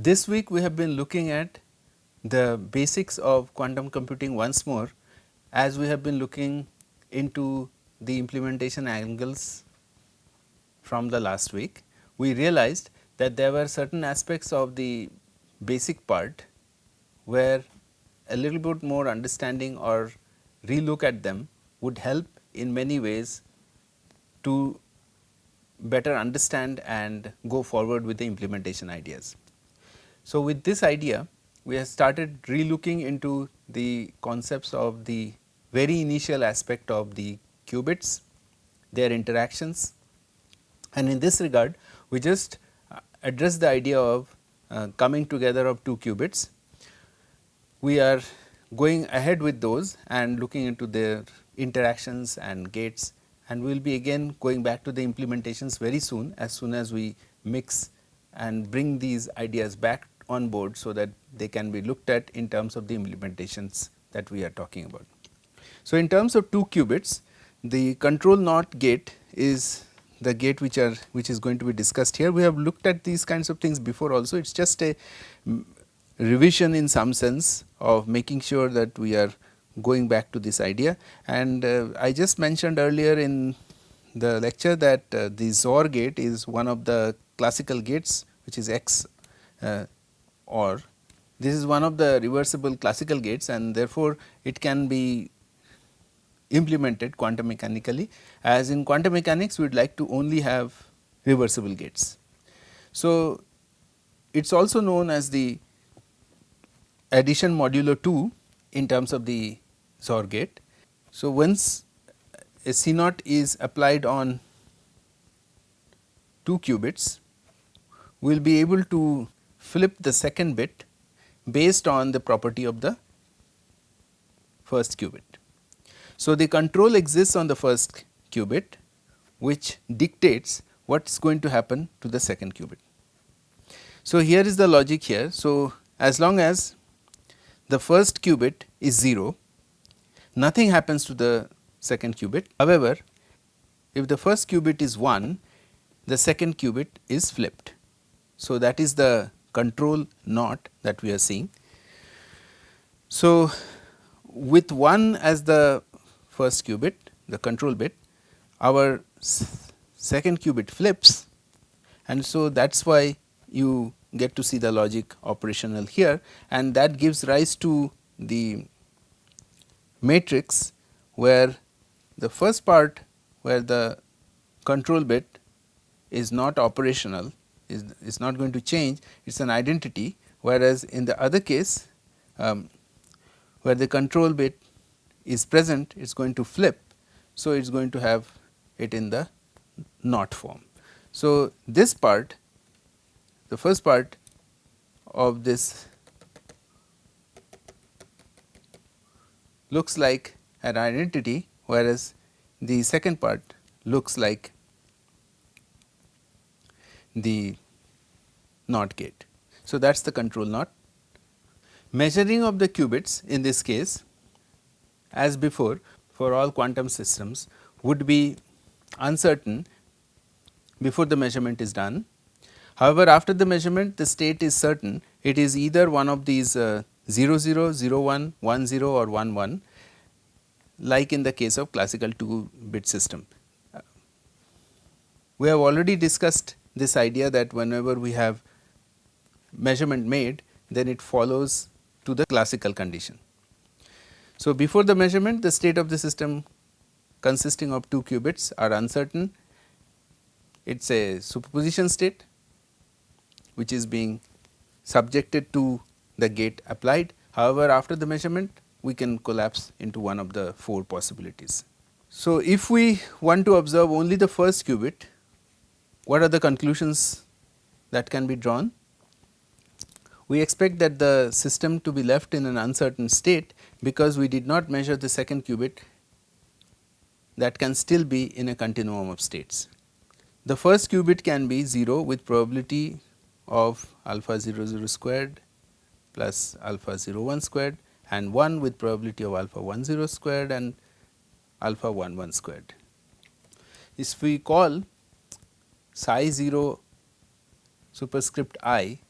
This week we have been looking at the basics of quantum computing once more, as we have been looking into the implementation angles from the last week. We realized that there were certain aspects of the basic part where a little bit more understanding or relook at them would help in many ways to better understand and go forward with the implementation ideas. So, with this idea we have started relooking into the concepts of the very initial aspect of the qubits, their interactions, and in this regard we just address the idea of coming together of two qubits. We are going ahead with those and looking into their interactions and gates, and we will be again going back to the implementations very soon as we mix and bring these ideas back on board, so that they can be looked at in terms of the implementations that we are talking about. So, in terms of two qubits, the control NOT gate is the gate which is going to be discussed here. We have looked at these kinds of things before also. It is just a revision in some sense of making sure that we are going back to this idea. And I just mentioned earlier in the lecture that the XOR gate is one of the classical gates, which is X OR. This is one of the reversible classical gates, and therefore, it can be implemented quantum mechanically, as in quantum mechanics we would like to only have reversible gates. So, it is also known as the addition modulo 2 in terms of the XOR gate. So, once a CNOT is applied on two qubits, we will be able to flip the second bit based on the property of the first qubit. So, the control exists on the first qubit, which dictates what is going to happen to the second qubit. So, here is the logic here. So, as long as the first qubit is 0, nothing happens to the second qubit. However, if the first qubit is 1, the second qubit is flipped. So, that is the control NOT that we are seeing. So, with 1 as the first qubit, the control bit, our second qubit flips, and so that is why you get to see the logic operational here, and that gives rise to the matrix where the first part where the control bit is not operational, is not going to change, it is an identity, whereas in the other case where the control bit is present, it is going to flip. So, it is going to have it in the NOT form. So, this part, the first part of this looks like an identity, whereas the second part looks like the NOT gate. So, that is the control NOT. Measuring of the qubits in this case, as before for all quantum systems, would be uncertain before the measurement is done. However, after the measurement the state is certain. It is either one of these 0 0, 0 1, 1 0 or 1 1, like in the case of classical 2-bit system. We have already discussed this idea that whenever we have measurement made, then it follows to the classical condition. So, before the measurement, the state of the system consisting of two qubits are uncertain. It is a superposition state which is being subjected to the gate applied. However, after the measurement we can collapse into one of the four possibilities. So, if we want to observe only the first qubit, what are the conclusions that can be drawn? We expect that the system to be left in an uncertain state, because we did not measure the second qubit that can still be in a continuum of states. The first qubit can be 0 with probability of alpha 0 0 squared plus alpha 0 1 squared, and 1 with probability of alpha 1 0 squared and alpha 1 1 squared. If we call psi 0 superscript I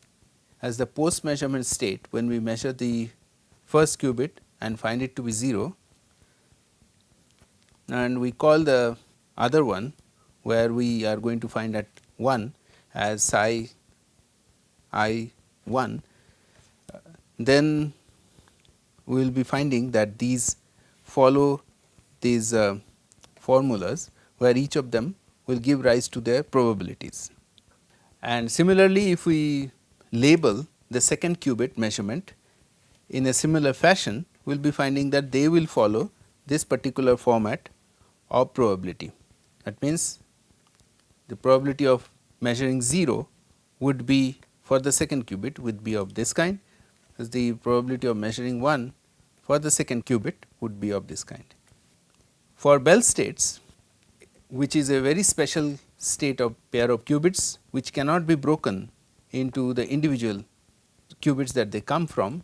as the post measurement state when we measure the first qubit and find it to be 0, and we call the other one where we are going to find at 1 as psi I 1, then we will be finding that these follow these formulas where each of them will give rise to their probabilities. And similarly, if we label the second qubit measurement in a similar fashion, we will be finding that they will follow this particular format of probability. That means, the probability of measuring 0 would be for the second qubit would be of this kind, as the probability of measuring 1 for the second qubit would be of this kind. For Bell states, which is a very special state of pair of qubits which cannot be broken into the individual qubits that they come from,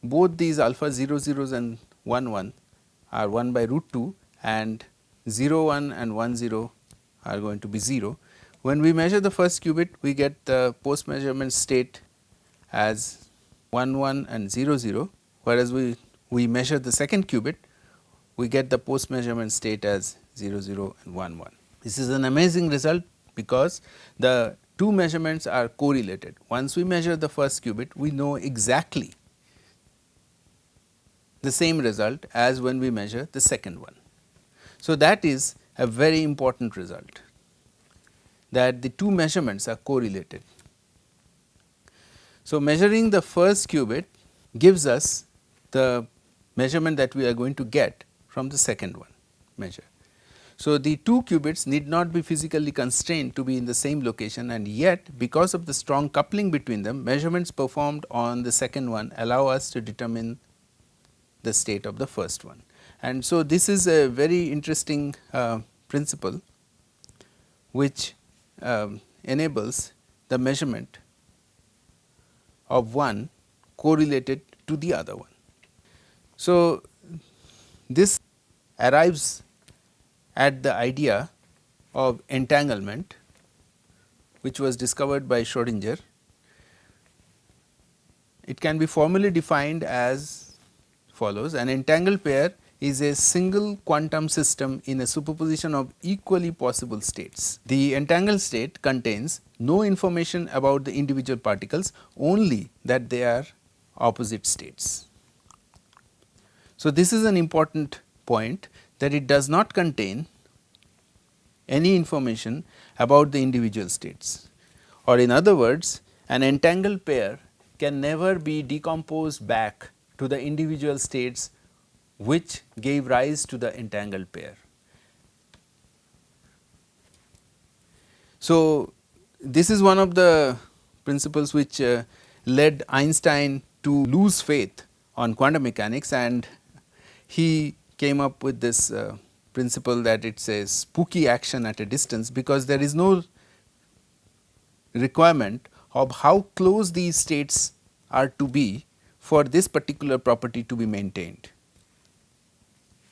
both these alpha 0 zeros and 1 1 are 1 by root 2 and 0 1 and 1 0 are going to be 0. When we measure the first qubit, we get the post measurement state as 1 1 and 0 0, whereas we measure the second qubit, we get the post measurement state as 0 0 and 1 1. This is an amazing result because the two measurements are correlated. Once we measure the first qubit, we know exactly the same result as when we measure the second one. So, that is a very important result, that the two measurements are correlated. So, measuring the first qubit gives us the measurement that we are going to get from the second one measure. So, the two qubits need not be physically constrained to be in the same location, and yet because of the strong coupling between them, measurements performed on the second one allow us to determine the state of the first one. And so, this is a very interesting principle which enables the measurement of one correlated to the other one. So, this arrives at the idea of entanglement, which was discovered by Schrodinger. It can be formally defined as follows: an entangled pair is a single quantum system in a superposition of equally possible states. The entangled state contains no information about the individual particles, only that they are opposite states. So, this is an important point, that it does not contain any information about the individual states, or in other words, an entangled pair can never be decomposed back to the individual states which gave rise to the entangled pair. So, this is one of the principles which led Einstein to lose faith on quantum mechanics, and he came up with this principle that it is a spooky action at a distance, because there is no requirement of how close these states are to be for this particular property to be maintained.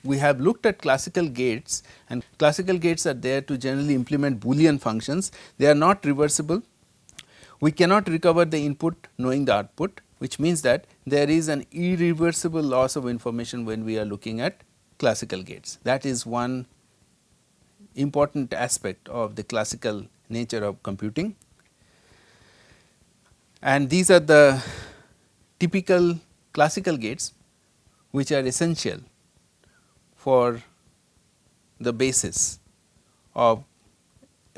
We have looked at classical gates, and classical gates are there to generally implement Boolean functions. They are not reversible. We cannot recover the input knowing the output, which means that there is an irreversible loss of information when we are looking at classical gates. That is one important aspect of the classical nature of computing, and these are the typical classical gates which are essential for the basis of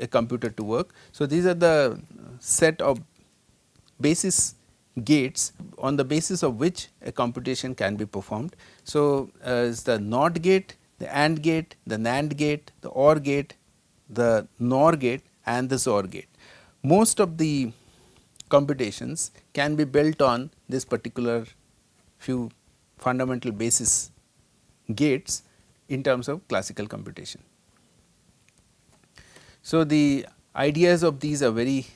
a computer to work. So, these are the set of basis gates on the basis of which a computation can be performed. So, is the NOT gate, the AND gate, the NAND gate, the OR gate, the NOR gate and the XOR gate. Most of the computations can be built on this particular few fundamental basis gates in terms of classical computation. So, the ideas of these are very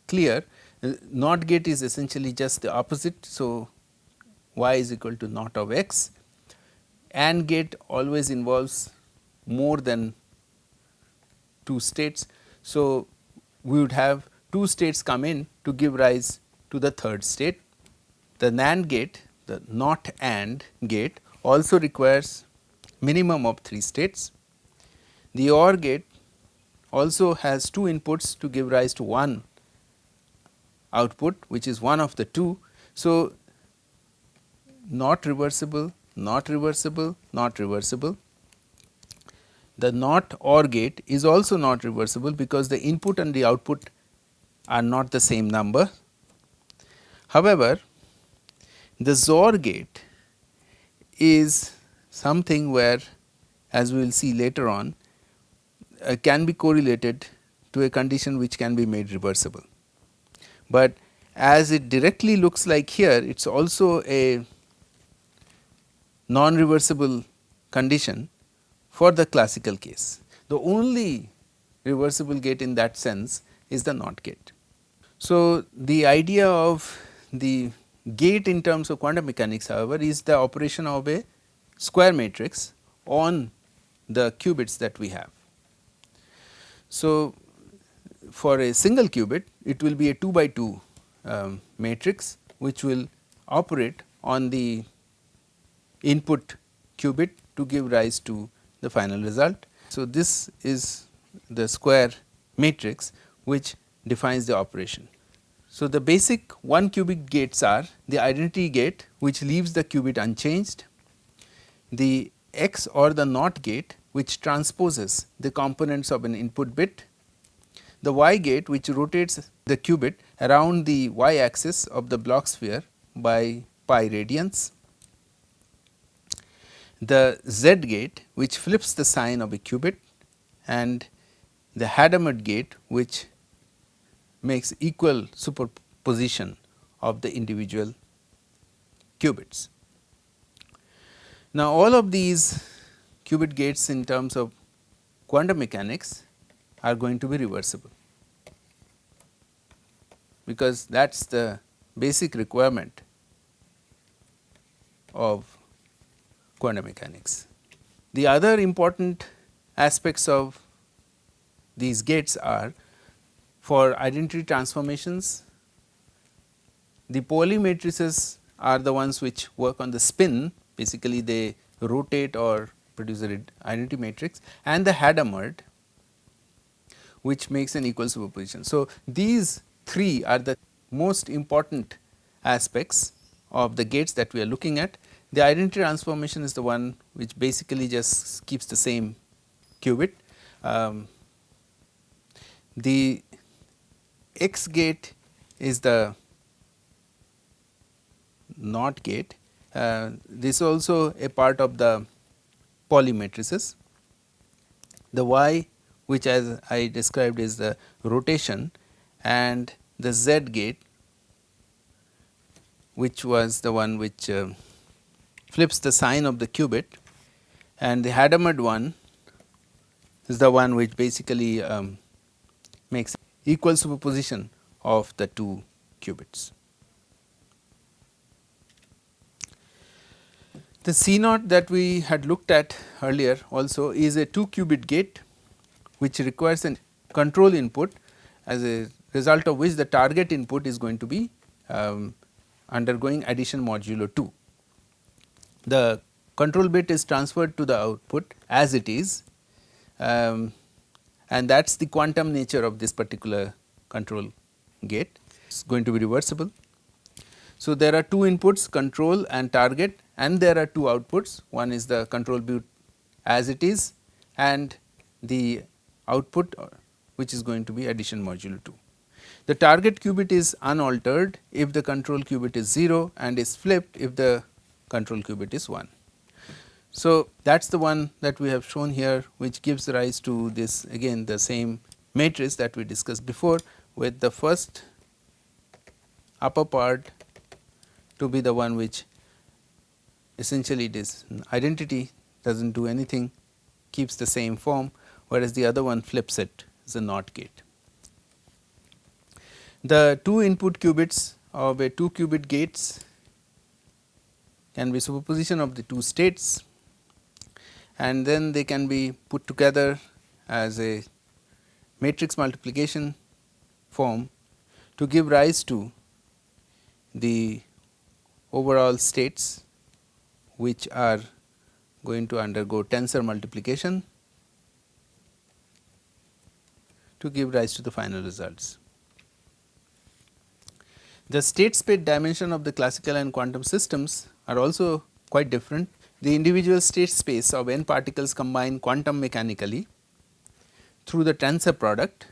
clear. NOT gate is essentially just the opposite. So, y is equal to naught of x. AND gate always involves more than two states. So, we would have 2 states come in to give rise to the third state. The NAND gate, the NOT AND gate, also requires minimum of 3 states. The OR gate also has 2 inputs to give rise to one output, which is one of the two. So, not reversible, not reversible, not reversible. The NOT OR gate is also not reversible because the input and the output are not the same number. However, the XOR gate is something where, as we will see later on, can be correlated to a condition which can be made reversible. But as it directly looks like here, it is also a non reversible condition for the classical case. The only reversible gate in that sense is the NOT gate. So, the idea of the gate in terms of quantum mechanics, however, is the operation of a square matrix on the qubits that we have. So, for a single qubit, it will be a 2 by 2 matrix which will operate on the input qubit to give rise to the final result. So, this is the square matrix which defines the operation. So, the basic 1 qubit gates are the identity gate which leaves the qubit unchanged, the X or the NOT gate which transposes the components of an input bit, the Y gate which rotates the qubit around the y axis of the block sphere by pi radians, the Z gate which flips the sign of a qubit, and the Hadamard gate which makes equal superposition of the individual qubits. Now, all of these qubit gates in terms of quantum mechanics are going to be reversible, because that is the basic requirement of quantum mechanics. The other important aspects of these gates are, for identity transformations, the Pauli matrices are the ones which work on the spin, basically they rotate or produce an identity matrix, and the Hadamard which makes an equal superposition. So, these three are the most important aspects of the gates that we are looking at. The identity transformation is the one which basically just keeps the same qubit. The X gate is the NOT gate. This is also a part of the Pauli matrices. The Y, which as I described is the rotation, and the Z gate, which was the one which flips the sign of the qubit, and the Hadamard one is the one which basically makes equal superposition of the two qubits. The CNOT that we had looked at earlier also is a 2 qubit gate which requires a control input, as a result of which the target input is going to be undergoing addition modulo 2. The control bit is transferred to the output as it is, and that is the quantum nature of this particular control gate. It is going to be reversible. So, there are two inputs, control and target, and there are two outputs. One is the control bit as it is, and the output which is going to be addition modulo 2. The target qubit is unaltered if the control qubit is 0 and is flipped if the control qubit is 1. So, that is the one that we have shown here, which gives rise to this again the same matrix that we discussed before, with the first upper part to be the one which essentially it is identity, does not do anything, keeps the same form, whereas the other one flips it, is a NOT gate. The two input qubits of a 2 qubit gates can be superposition of the two states, and then they can be put together as a matrix multiplication form to give rise to the overall states which are going to undergo tensor multiplication to give rise to the final results. The state space dimension of the classical and quantum systems are also quite different. The individual state space of n particles combine quantum mechanically through the tensor product.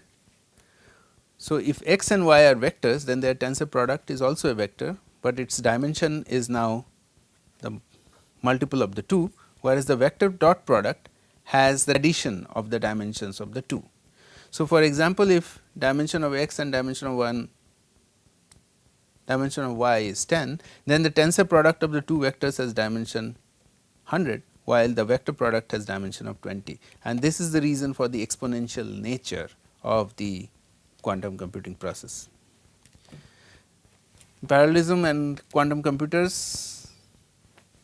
So, if x and y are vectors, then their tensor product is also a vector, but its dimension is now the multiple of the two, whereas the vector dot product has the addition of the dimensions of the two. So, for example, if dimension of x and dimension of y is 10, then the tensor product of the two vectors has dimension 100, while the vector product has dimension of 20, and this is the reason for the exponential nature of the quantum computing process. Parallelism and quantum computers.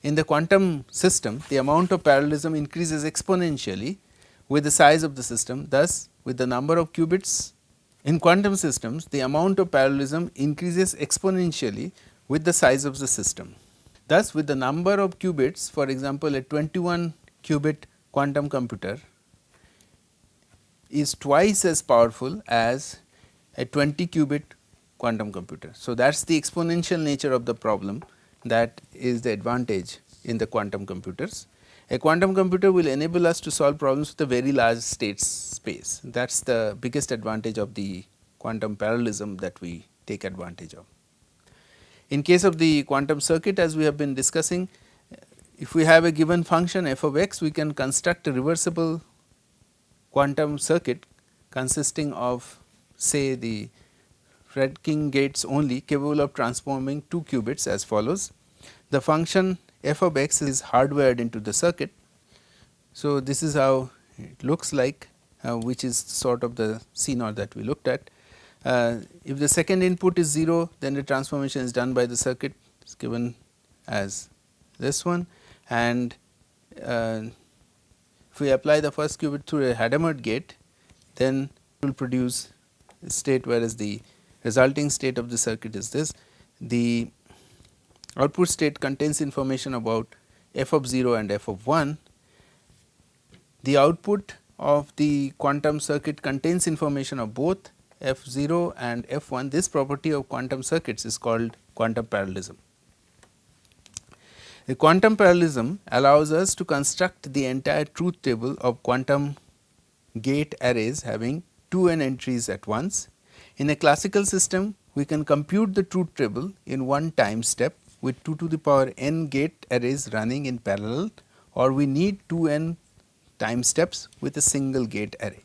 In the quantum system, the amount of parallelism increases exponentially with the size of the system. Thus, with the number of qubits in quantum systems, the amount of parallelism increases exponentially with the size of the system. Thus, with the number of qubits, for example, a 21 qubit quantum computer is twice as powerful as a 20 qubit quantum computer. So, that is the exponential nature of the problem, that is the advantage in the quantum computers. A quantum computer will enable us to solve problems with a very large state space. That is the biggest advantage of the quantum parallelism that we take advantage of. In case of the quantum circuit, as we have been discussing, if we have a given function f of x, we can construct a reversible quantum circuit consisting of, say, the Fredkin gates only, capable of transforming 2 qubits as follows. The function f of x is hardwired into the circuit. So, this is how it looks like, which is sort of the CNOT that we looked at. If the second input is 0, then the transformation is done by the circuit, it is given as this one, and if we apply the first qubit through a Hadamard gate, then it will produce a state, whereas the resulting state of the circuit is this. The output state contains information about f of 0 and f of 1. The output of the quantum circuit contains information of both f 0 and f 1. This property of quantum circuits is called quantum parallelism. The quantum parallelism allows us to construct the entire truth table of quantum gate arrays having 2n entries at once. In a classical system, we can compute the truth table in one time step with 2 to the power n gate arrays running in parallel, or we need 2n time steps with a single gate array.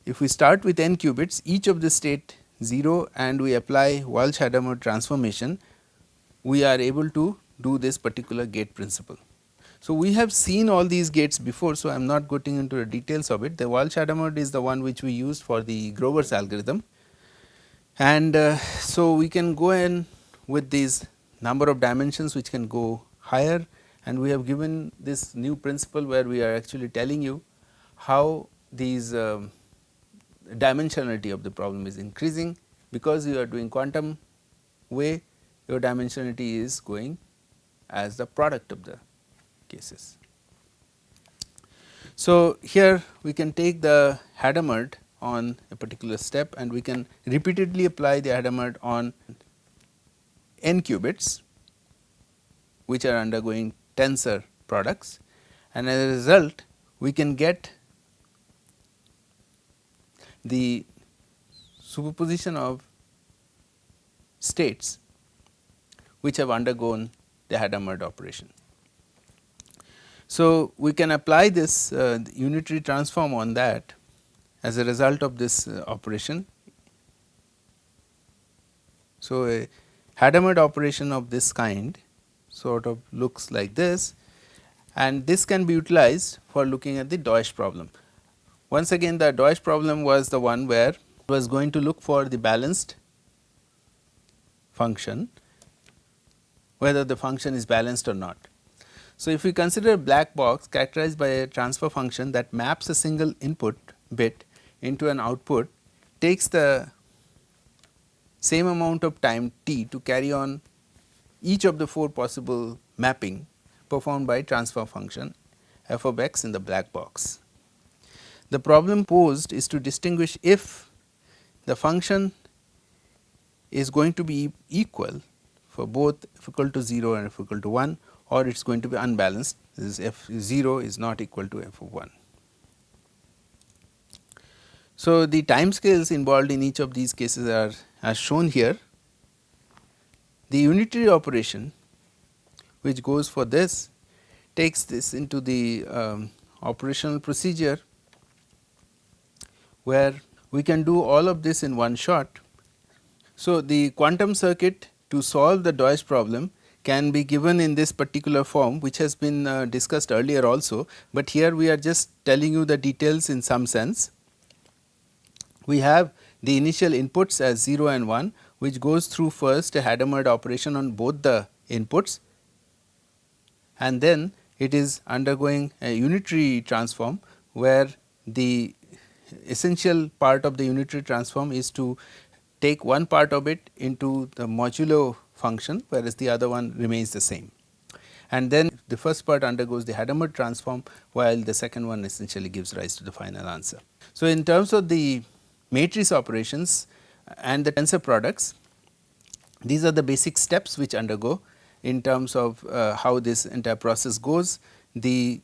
If we start with n qubits, each of the state 0, and we apply Walsh-Hadamard transformation, we are able to do this particular gate principle. So, we have seen all these gates before, so I am not getting into the details of it. The Walsh-Hadamard is the one which we used for the Grover's algorithm, and so we can go in with these number of dimensions which can go higher, and we have given this new principle where we are actually telling you how these dimensionality of the problem is increasing. Because you are doing quantum way, your dimensionality is going as the product of the cases. So, here we can take the Hadamard on a particular step, and we can repeatedly apply the Hadamard on n qubits which are undergoing tensor products, and as a result we can get the superposition of states which have undergone the Hadamard operation. So, we can apply this unitary transform on that as a result of this operation. So, a Hadamard operation of this kind sort of looks like this, and this can be utilized for looking at the Deutsch problem. Once again, the Deutsch problem was the one where it was going to look for the balanced function, whether the function is balanced or not. So, if we consider a black box characterized by a transfer function that maps a single input bit into an output, takes the same amount of time t to carry on each of the 4 possible mapping performed by transfer function f of x in the black box. The problem posed is to distinguish if the function is going to be equal for both f equal to 0 and f equal to 1, or it is going to be unbalanced, this is f 0 is not equal to f of 1. So, the time scales involved in each of these cases are as shown here. The unitary operation which goes for this takes this into the operational procedure, where we can do all of this in one shot. So, the quantum circuit to solve the Deutsch problem can be given in this particular form, which has been discussed earlier also, but here we are just telling you the details in some sense. We have the initial inputs as 0 and 1, which goes through first a Hadamard operation on both the inputs, and then it is undergoing a unitary transform, where the essential part of the unitary transform is to take one part of it into the modulo function, whereas the other one remains the same. And then the first part undergoes the Hadamard transform, while the second one essentially gives rise to the final answer. So, in terms of the matrix operations and the tensor products, these are the basic steps which undergo in terms of how this entire process goes. The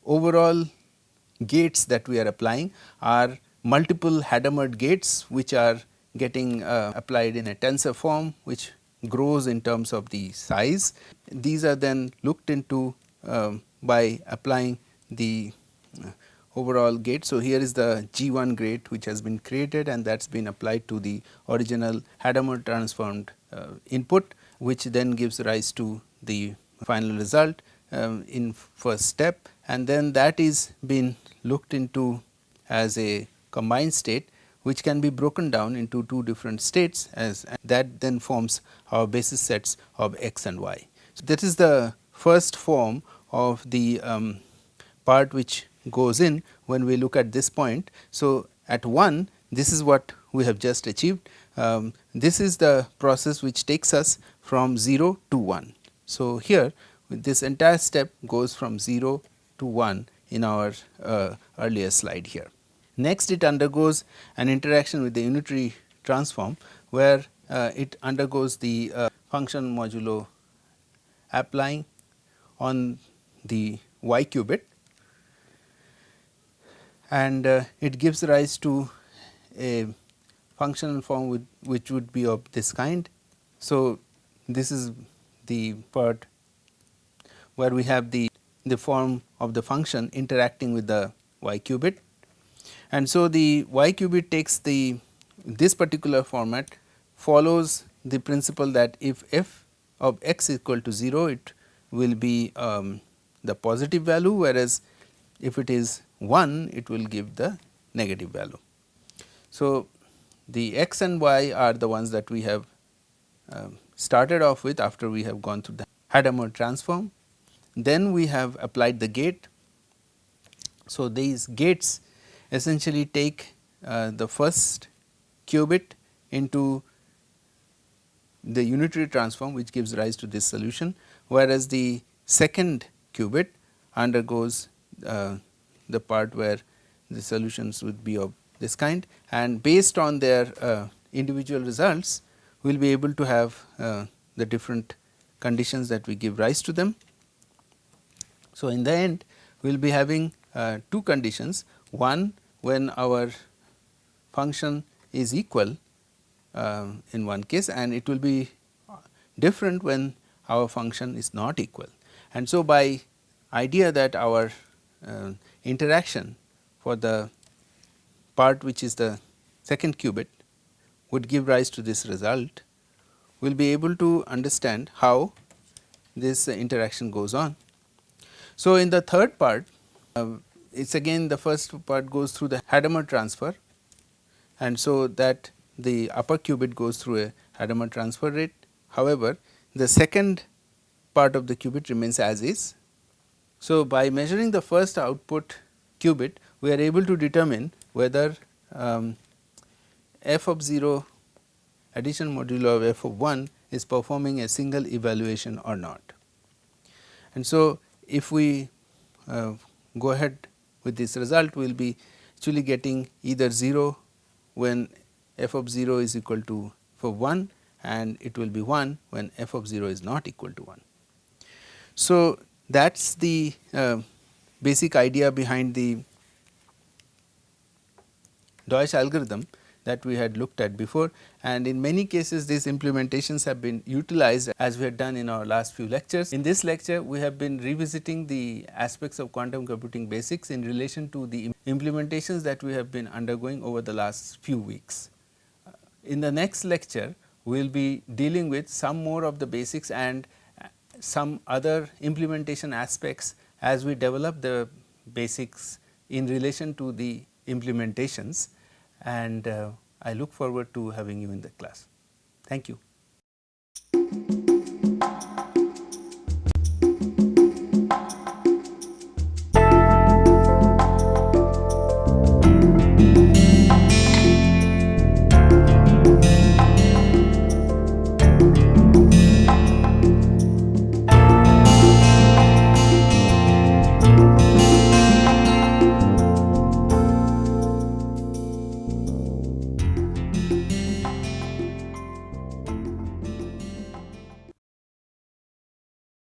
overall gates that we are applying are multiple Hadamard gates, which are getting applied in a tensor form, which grows in terms of the size. These are then looked into by applying the overall gate. So, here is the G1 gate which has been created, and that has been applied to the original Hadamard transformed input, which then gives rise to the final result in first step, and then that is been looked into as a combined state, which can be broken down into 2 different states, as that then forms our basis sets of x and y. So, that is the first form of the part which goes in when we look at this point. So, at 1, this is what we have just achieved. This is the process which takes us from 0 to 1. So, here this entire step goes from 0 to 1 in our earlier slide here. Next, it undergoes an interaction with the unitary transform, where it undergoes the function modulo applying on the y qubit, and it gives rise to a functional form which would be of this kind. So, this is the part where we have the form of the function interacting with the y qubit, and so the y qubit takes this particular format, follows the principle that if f of x is equal to 0, it will be the positive value, whereas if it is 1, it will give the negative value. So, the x and y are the ones that we have started off with after we have gone through the Hadamard transform. Then we have applied the gate. So, these gates essentially take the first qubit into the unitary transform, which gives rise to this solution, whereas the second qubit undergoes the part where the solutions would be of this kind, and based on their individual results, we will be able to have the different conditions that we give rise to them. So, in the end, we will be having 2 conditions, one when our function is equal in one case, and it will be different when our function is not equal. And so, by idea that our interaction for the part which is the second qubit would give rise to this result, we will be able to understand how this interaction goes on. So, in the third part, it is again the first part goes through the Hadamard transfer, and so that the upper qubit goes through a Hadamard transfer rate. However, the second part of the qubit remains as is. So, by measuring the first output qubit, we are able to determine whether f of 0 addition modulo of f of 1 is performing a single evaluation or not. And so, if we go ahead with this result, we will be actually getting either 0 when f of 0 is equal to f of 1, and it will be 1 when f of 0 is not equal to 1. So, that is the basic idea behind the Deutsch algorithm that we had looked at before, and in many cases these implementations have been utilized as we had done in our last few lectures. In this lecture, we have been revisiting the aspects of quantum computing basics in relation to the implementations that we have been undergoing over the last few weeks. In the next lecture, we will be dealing with some more of the basics and some other implementation aspects as we develop the basics in relation to the implementations, and I look forward to having you in the class. Thank you.